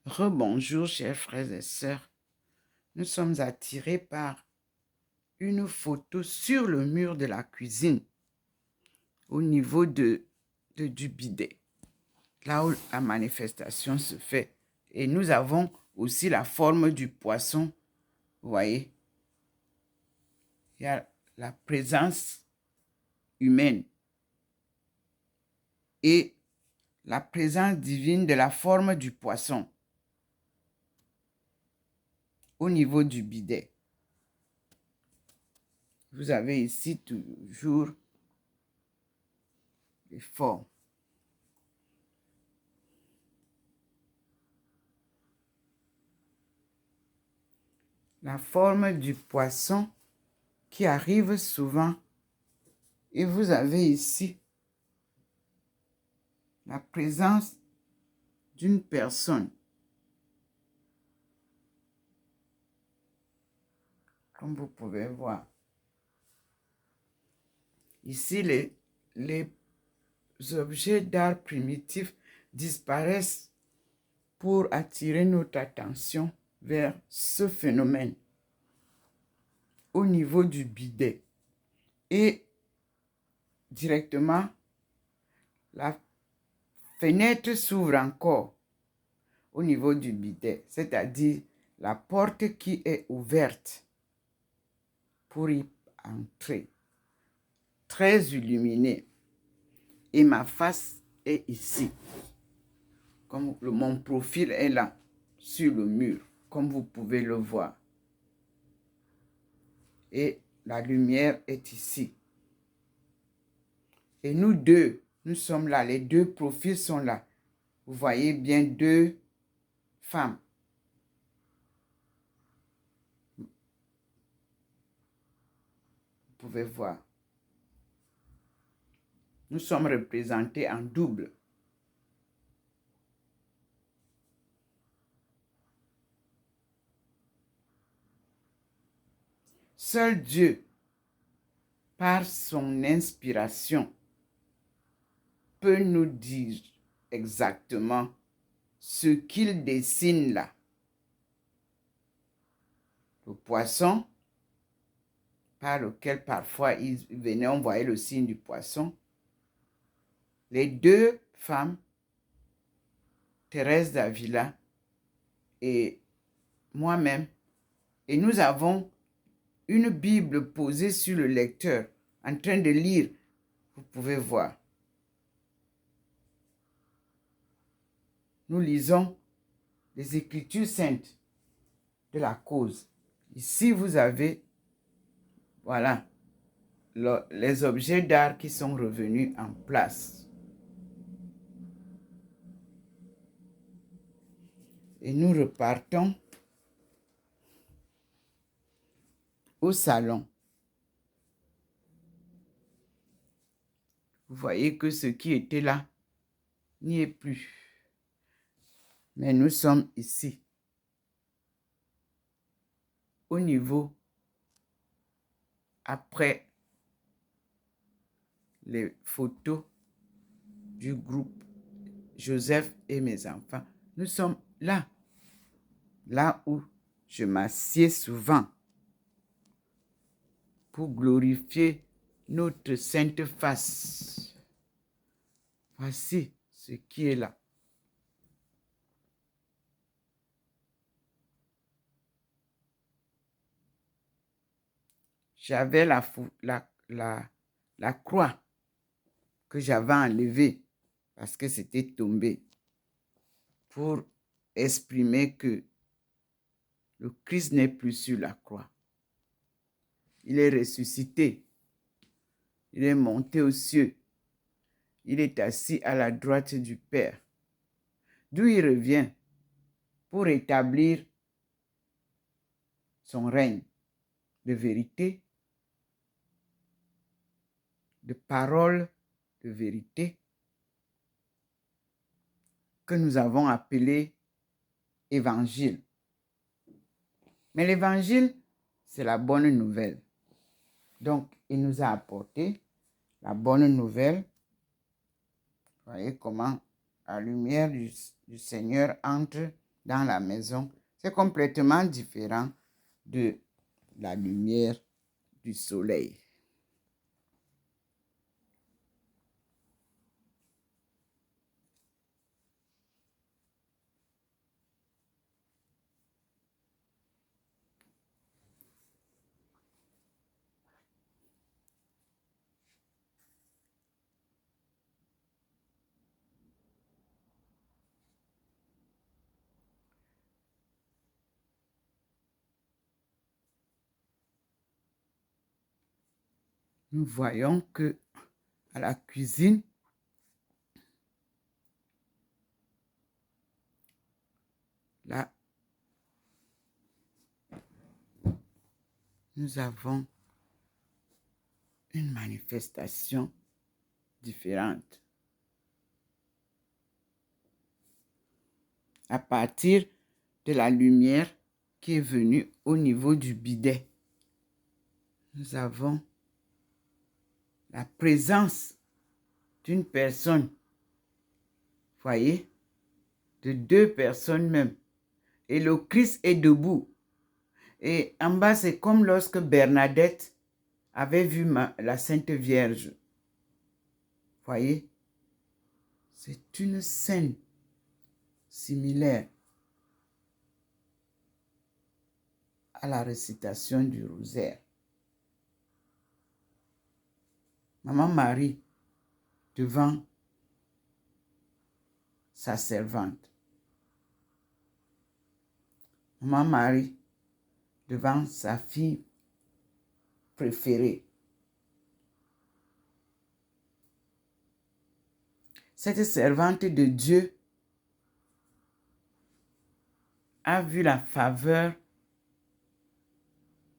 Rebonjour, chers frères et sœurs. Nous sommes attirés par une photo sur le mur de la cuisine, au niveau du bidet, là où la manifestation se fait. Et nous avons aussi la forme du poisson. Vous voyez, il y a la présence humaine et la présence divine de la forme du poisson au niveau du bidet. Vous avez ici toujours les formes. La forme du poisson qui arrive souvent. Et vous avez ici la présence d'une personne. Comme vous pouvez voir. Ici, les objets d'art primitifs disparaissent pour attirer notre attention vers ce phénomène au niveau du bidet. Et directement, la fenêtre s'ouvre encore au niveau du bidet, c'est-à-dire la porte qui est ouverte pour y entrer, très illuminée. Et ma face est ici. Comme mon profil est là, sur le mur, comme vous pouvez le voir. Et la lumière est ici. Et nous deux, nous sommes là. Les deux profils sont là. Vous voyez bien deux femmes. Vous pouvez voir. Nous sommes représentés en double. Seul Dieu, par son inspiration, peut nous dire exactement ce qu'il dessine là. Le poisson, par lequel parfois il venait, on voyait le signe du poisson. Les deux femmes, Thérèse d'Avila et moi-même, et nous avons une Bible posée sur le lecteur, en train de lire. Vous pouvez voir. Nous lisons les Écritures saintes de la cause. Ici, vous avez, voilà, les objets d'art qui sont revenus en place. Et nous repartons au salon. Vous voyez que ce qui était là n'y est plus. Mais nous sommes ici, au niveau, après les photos du groupe Joseph et mes enfants. Nous sommes là, là où je m'assieds souvent pour glorifier notre sainte face. Voici ce qui est là. J'avais la croix que j'avais enlevée parce que c'était tombé pour exprimer que le Christ n'est plus sur la croix. Il est ressuscité. Il est monté aux cieux. Il est assis à la droite du Père, d'où il revient pour établir son règne de vérité, de parole de vérité, que nous avons appelé évangile. Mais l'évangile, c'est la bonne nouvelle. Donc, il nous a apporté la bonne nouvelle. Vous voyez comment la lumière du Seigneur entre dans la maison. C'est complètement différent de la lumière du soleil. Nous voyons que à la cuisine, là, nous avons une manifestation différente. À partir de la lumière qui est venue au niveau du bidet, nous avons la présence d'une personne, voyez, de deux personnes même. Et le Christ est debout. Et en bas, c'est comme lorsque Bernadette avait vu la Sainte Vierge. Voyez, c'est une scène similaire à la récitation du rosaire. Maman Marie devant sa servante. Maman Marie devant sa fille préférée. Cette servante de Dieu a vu la faveur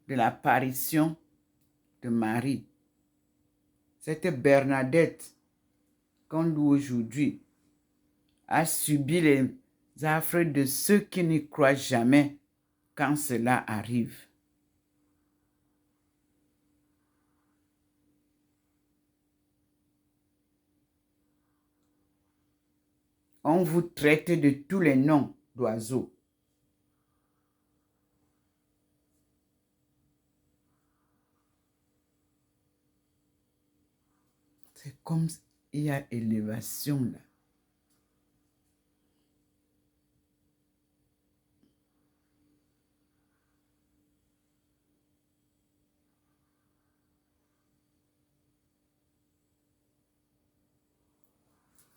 de l'apparition de Marie. Cette Bernadette qu'on loue aujourd'hui a subi les affres de ceux qui n'y croient jamais quand cela arrive. On vous traite de tous les noms d'oiseaux. C'est comme il y a élévation là.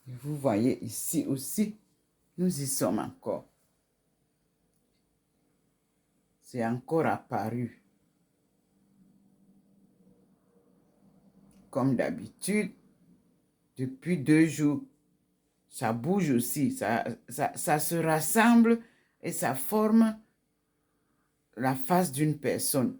Et vous voyez ici aussi, nous y sommes encore. C'est encore apparu. Comme d'habitude, depuis 2 jours, ça bouge aussi, ça se rassemble et ça forme la face d'une personne.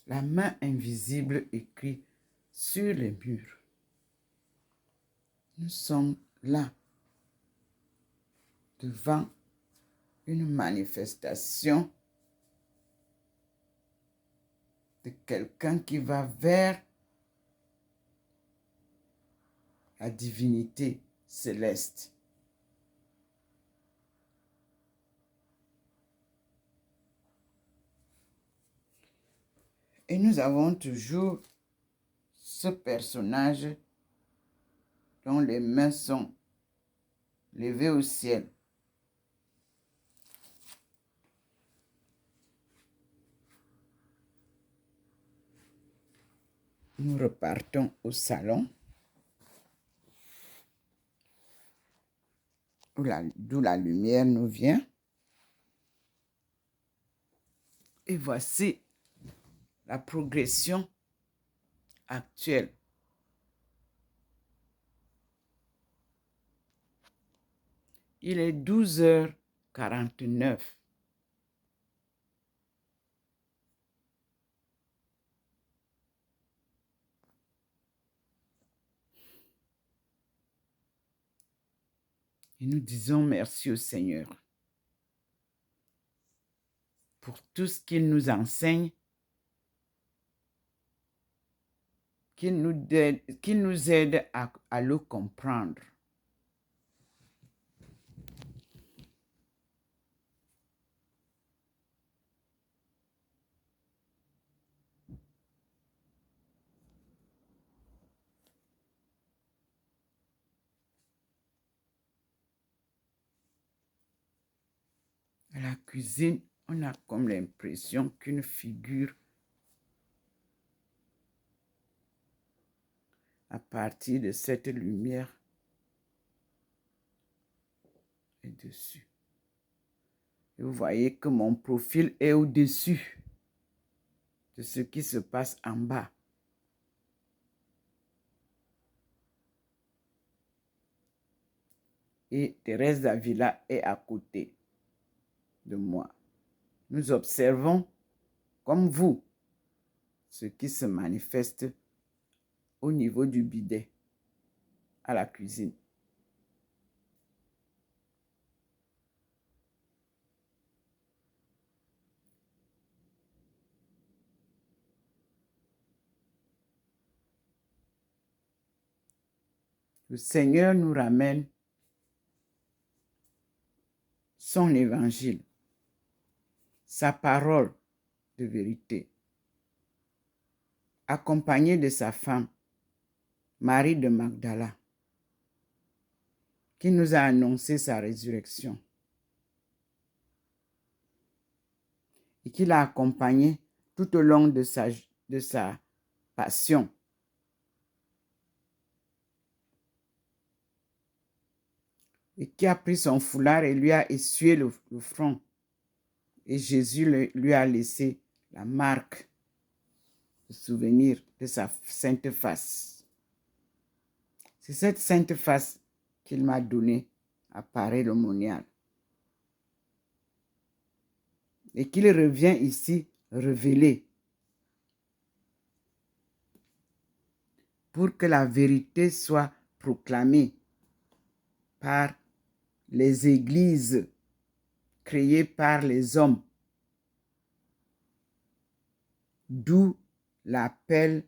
La main invisible écrit sur les murs. Nous sommes là, devant une manifestation de quelqu'un qui va vers la divinité céleste. Et nous avons toujours ce personnage dont les mains sont levées au ciel. Nous repartons au salon, d'où la lumière nous vient. Et voici la progression actuelle. Il est 12h49. Et nous disons merci au Seigneur pour tout ce qu'il nous enseigne, qu'il nous aide à le comprendre. À la cuisine, on a comme l'impression qu'une figure à partir de cette lumière est dessus. Et vous voyez que mon profil est au-dessus de ce qui se passe en bas. Et Thérèse Davila est à côté de moi. Nous observons, comme vous, ce qui se manifeste au niveau du bidet à la cuisine. Le Seigneur nous ramène son évangile, sa parole de vérité, accompagné de sa femme, Marie de Magdala, qui nous a annoncé sa résurrection et qui l'a accompagné tout au long de sa passion. Et qui a pris son foulard et lui a essuyé le front. Et Jésus lui a laissé la marque, le souvenir de sa sainte face. C'est cette sainte face qu'il m'a donnée à Paris le monial. Et qu'il revient ici révéler pour que la vérité soit proclamée par les églises créées par les hommes. D'où l'appel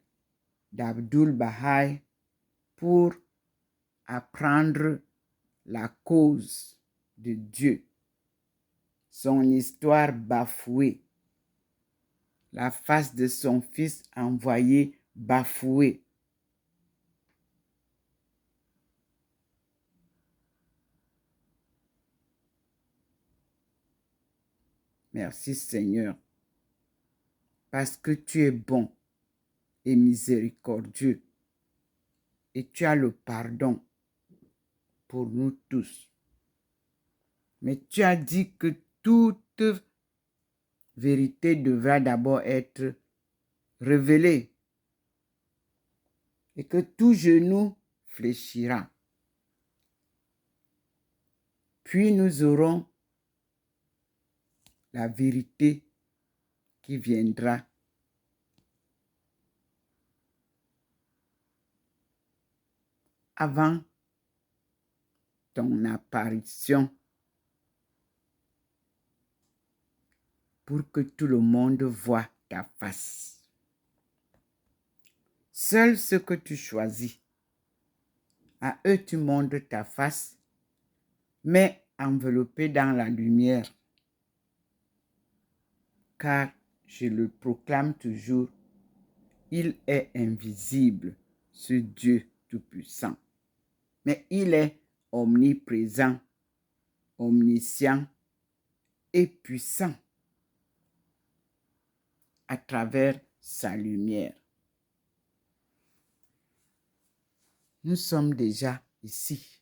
d'Abdul Baha'i pour apprendre la cause de Dieu, son histoire bafouée, la face de son fils envoyé bafouée. Merci Seigneur, parce que tu es bon et miséricordieux et tu as le pardon pour nous tous. Mais tu as dit que toute vérité devra d'abord être révélée et que tout genou fléchira. Puis nous aurons la vérité qui viendra avant ton apparition pour que tout le monde voie ta face. Seul ce que tu choisis, à eux tu montres ta face, mais enveloppé dans la lumière. Car je le proclame toujours, il est invisible, ce Dieu tout-puissant. Mais il est omniprésent, omniscient et puissant à travers sa lumière. Nous sommes déjà ici,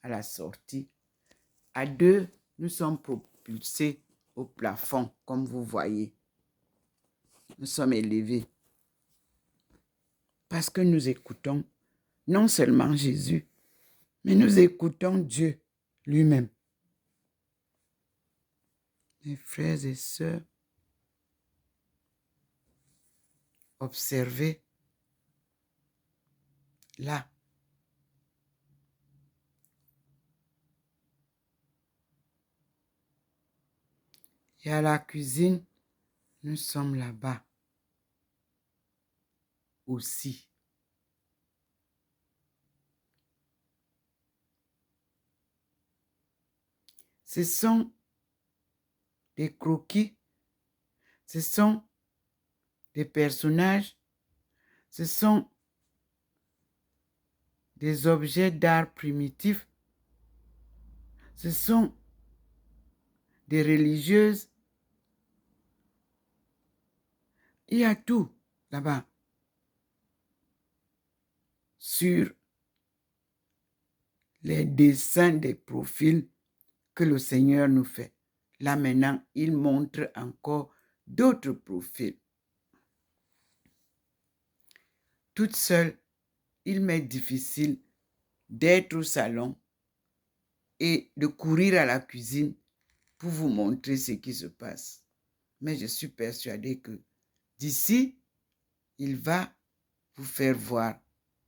à la sortie. À deux, nous sommes propulsés au plafond, comme vous voyez. Nous sommes élevés parce que nous écoutons non seulement Jésus, mais nous écoutons Dieu lui-même. Mes frères et sœurs, observez là. Et à la cuisine, nous sommes là-bas aussi. Ce sont des croquis, ce sont des personnages, ce sont des objets d'art primitifs, ce sont des religieuses. Il y a tout là-bas sur les dessins des profils que le Seigneur nous fait. Là maintenant, il montre encore d'autres profils. Toute seule, il m'est difficile d'être au salon et de courir à la cuisine pour vous montrer ce qui se passe. Mais je suis persuadée que d'ici, il va vous faire voir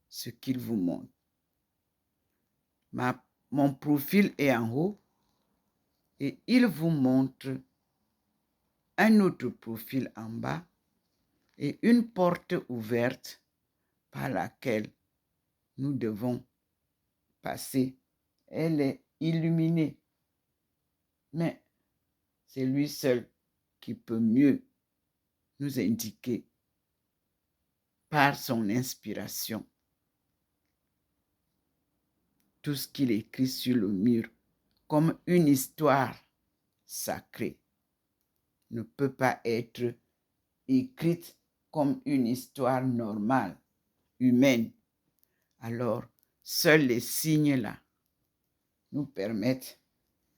ce qu'il vous montre. Mon profil est en haut et il vous montre un autre profil en bas et une porte ouverte par laquelle nous devons passer. Elle est illuminée, mais c'est lui seul qui peut mieux nous indiquer par son inspiration tout ce qu'il écrit sur le mur comme une histoire sacrée ne peut pas être écrite comme une histoire normale, humaine. Alors, seuls les signes là nous permettent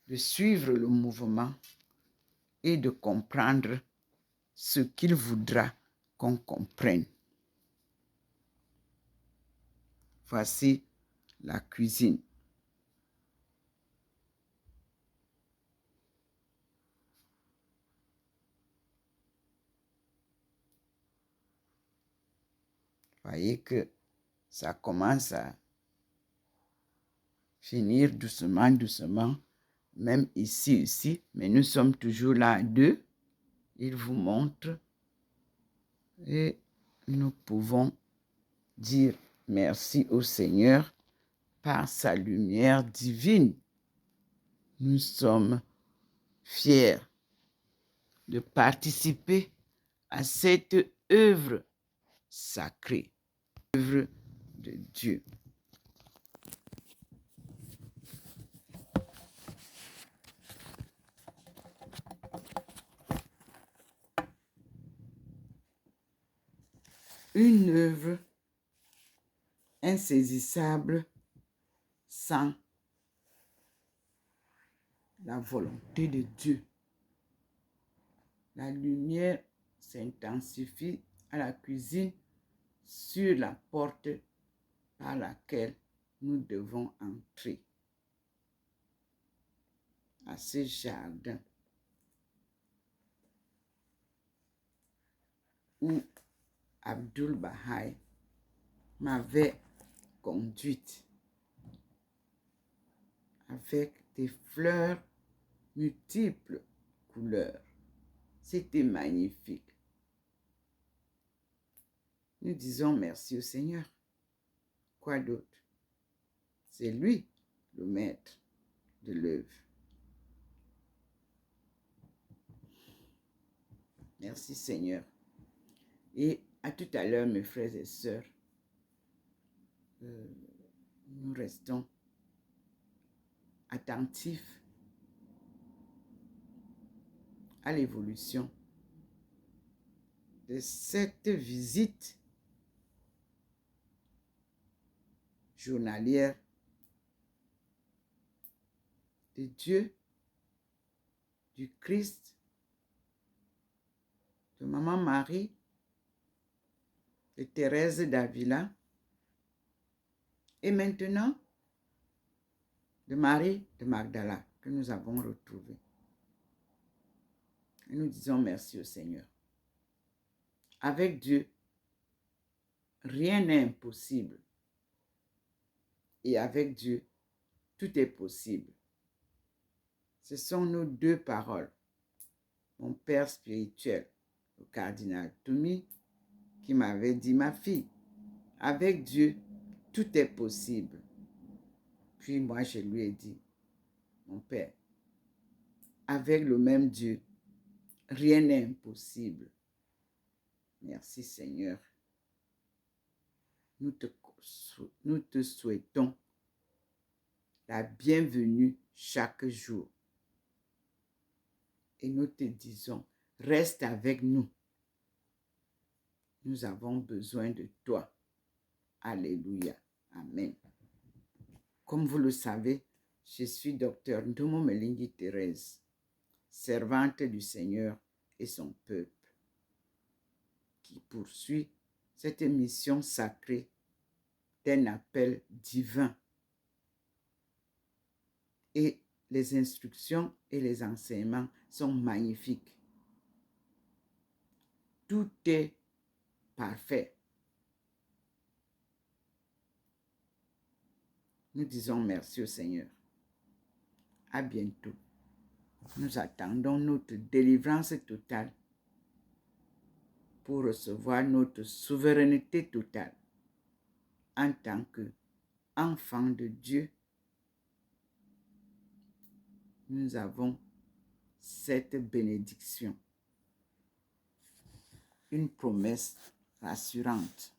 de suivre le mouvement et de comprendre ce qu'il voudra qu'on comprenne. Voici la cuisine. Voyez que ça commence à finir doucement, doucement, même ici, mais nous sommes toujours là à deux. Il vous montre et nous pouvons dire merci au Seigneur par sa lumière divine. Nous sommes fiers de participer à cette œuvre sacrée, œuvre de Dieu. Une œuvre insaisissable sans la volonté de Dieu. La lumière s'intensifie à la cuisine sur la porte par laquelle nous devons entrer à ce jardin où Abdul Baha'i m'avait conduite avec des fleurs multiples couleurs. C'était magnifique. Nous disons merci au Seigneur. Quoi d'autre? C'est lui le maître de l'œuvre. Merci Seigneur. Et à tout à l'heure, mes frères et sœurs, nous restons attentifs à l'évolution de cette visite journalière de Dieu, du Christ, de Maman Marie, de Thérèse d'Avila, et maintenant de Marie de Magdala que nous avons retrouvée. Et nous disons merci au Seigneur. Avec Dieu, rien n'est impossible. Et avec Dieu, tout est possible. Ce sont nos deux paroles. mon père spirituel, le cardinal Toumi, qui m'avait dit, ma fille, avec Dieu, tout est possible. Puis moi, je lui ai dit, mon père, avec le même Dieu, rien n'est impossible. Merci Seigneur. Nous te souhaitons la bienvenue chaque jour. Et nous te disons, reste avec nous. Nous avons besoin de toi. Alléluia. Amen. Comme vous le savez, je suis docteur Ndomo Melingi Thérèse, servante du Seigneur et son peuple, qui poursuit cette mission sacrée d'un appel divin. Et les instructions et les enseignements sont magnifiques. Tout est parfait. Nous disons merci au Seigneur. À bientôt. Nous attendons notre délivrance totale pour recevoir notre souveraineté totale en tant qu'enfants de Dieu. Nous avons cette bénédiction, une promesse rassurante.